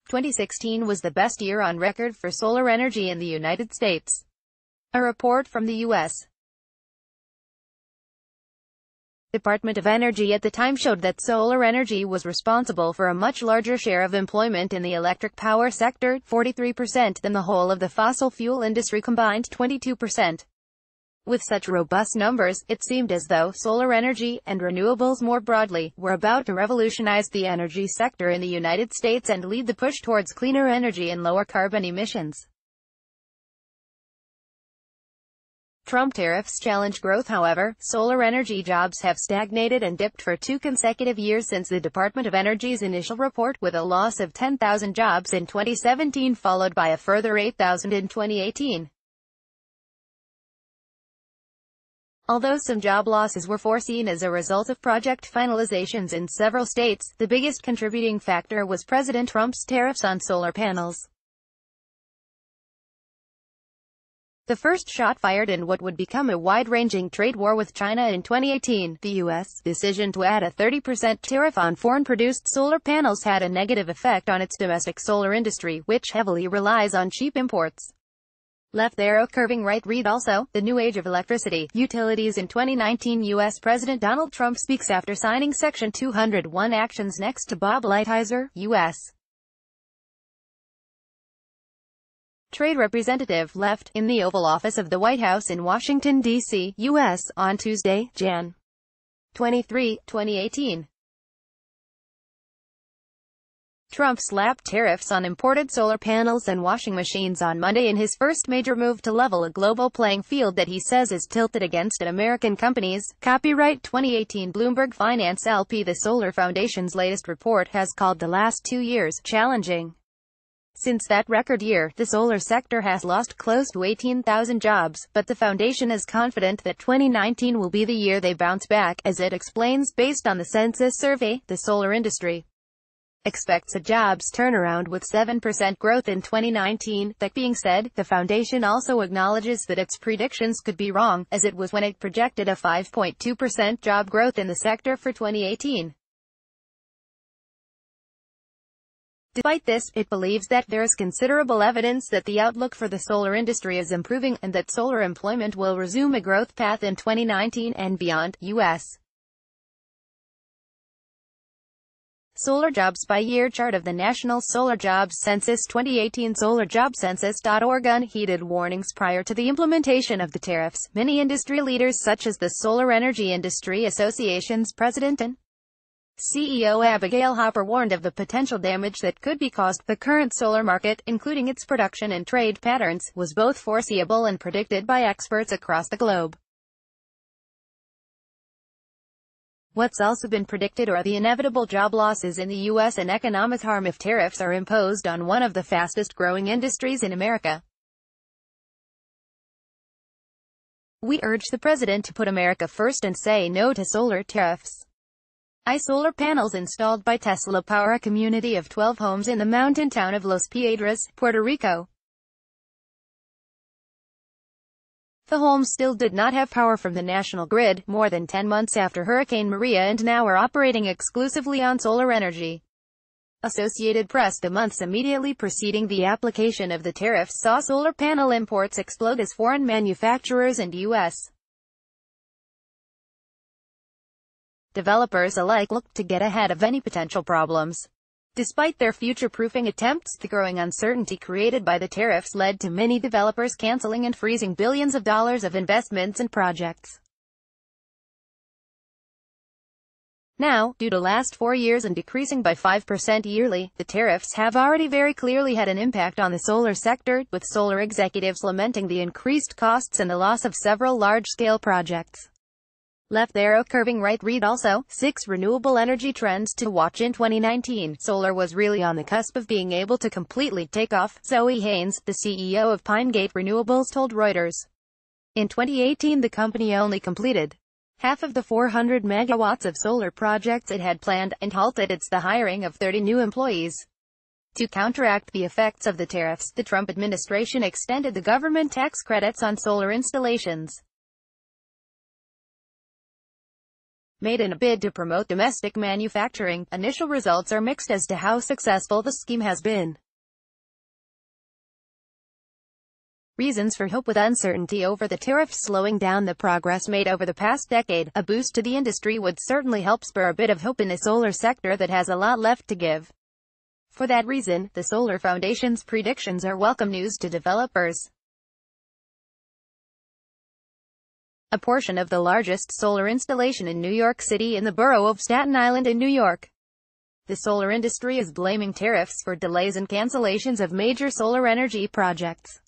"2016 was the best year on record for solar energy in the United States." A report from the U.S. Department of Energy at the time showed that solar energy was responsible for a much larger share of employment in the electric power sector, 43%, than the whole of the fossil fuel industry combined, 22%. With such robust numbers, it seemed as though solar energy, and renewables more broadly, were about to revolutionize the energy sector in the United States and lead the push towards cleaner energy and lower carbon emissions. Trump tariffs challenge growth. However, solar energy jobs have stagnated and dipped for 2 consecutive years since the Department of Energy's initial report, with a loss of 10,000 jobs in 2017 followed by a further 8,000 in 2018. Although some job losses were foreseen as a result of project finalizations in several states, the biggest contributing factor was President Trump's tariffs on solar panels. The first shot fired in what would become a wide-ranging trade war with China in 2018, the U.S. decision to add a 30% tariff on foreign-produced solar panels had a negative effect on its domestic solar industry, which heavily relies on cheap imports. Left arrow curving right. Read also, The New Age of Electricity, Utilities in 2019. U.S. President Donald Trump speaks after signing Section 201 actions. Next to Bob Lighthizer, U.S. Trade Representative, left, in the Oval Office of the White House in Washington, D.C., U.S., on Tuesday, Jan. 23, 2018. Trump slapped tariffs on imported solar panels and washing machines on Monday in his first major move to level a global playing field that he says is tilted against American companies. Copyright 2018. Bloomberg Finance LP. The Solar Foundation's latest report has called the last 2 years challenging. Since that record year, the solar sector has lost close to 18,000 jobs, but the foundation is confident that 2019 will be the year they bounce back, as it explains. Based on the census survey, the solar industry expects a jobs turnaround with 7% growth in 2019. That being said, the foundation also acknowledges that its predictions could be wrong, as it was when it projected a 5.2% job growth in the sector for 2018. Despite this, it believes that there is considerable evidence that the outlook for the solar industry is improving, and that solar employment will resume a growth path in 2019 and beyond. U.S. Solar Jobs by Year chart of the National Solar Jobs Census 2018. SolarJobCensus.org. Unheeded warnings prior to the implementation of the tariffs. Many industry leaders, such as the Solar Energy Industry Association's president and CEO Abigail Hopper, warned of the potential damage that could be caused. The current solar market, including its production and trade patterns, was both foreseeable and predicted by experts across the globe. What's also been predicted are the inevitable job losses in the U.S. and economic harm if tariffs are imposed on one of the fastest-growing industries in America. We urge the president to put America first and say no to solar tariffs. Solar panels installed by Tesla power a community of 12 homes in the mountain town of Los Piedras, Puerto Rico. The homes still did not have power from the national grid, more than 10 months after Hurricane Maria, and now are operating exclusively on solar energy. Associated Press. The months immediately preceding the application of the tariffs saw solar panel imports explode as foreign manufacturers and U.S. developers alike looked to get ahead of any potential problems. Despite their future-proofing attempts, the growing uncertainty created by the tariffs led to many developers canceling and freezing billions of dollars of investments and projects. Now, due to last 4 years and decreasing by 5% yearly, the tariffs have already very clearly had an impact on the solar sector, with solar executives lamenting the increased costs and the loss of several large-scale projects. Left arrow curving right. Read also, 6 renewable energy trends to watch in 2019. Solar was really on the cusp of being able to completely take off, Zoe Haynes, the CEO of Pinegate Renewables, told Reuters. In 2018 the company only completed half of the 400 megawatts of solar projects it had planned, and halted the hiring of 30 new employees. To counteract the effects of the tariffs, the Trump administration extended the government tax credits on solar installations. made in a bid to promote domestic manufacturing. Initial results are mixed as to how successful the scheme has been. Reasons for hope: with uncertainty over the tariffs slowing down the progress made over the past decade, a boost to the industry would certainly help spur a bit of hope in the solar sector that has a lot left to give. For that reason, the Solar Foundation's predictions are welcome news to developers. A portion of the largest solar installation in New York City in the borough of Staten Island in New York. The solar industry is blaming tariffs for delays and cancellations of major solar energy projects.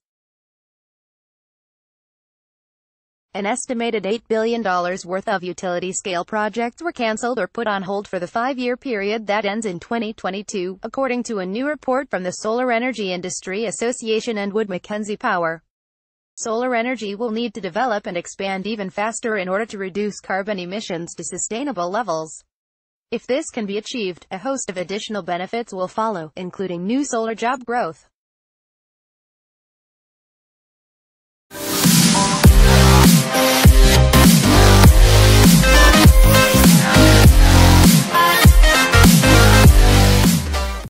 An estimated $8 billion worth of utility-scale projects were canceled or put on hold for the 5-year period that ends in 2022, according to a new report from the Solar Energy Industry Association and Wood Mackenzie Power. Solar energy will need to develop and expand even faster in order to reduce carbon emissions to sustainable levels. If this can be achieved, a host of additional benefits will follow, including new solar job growth.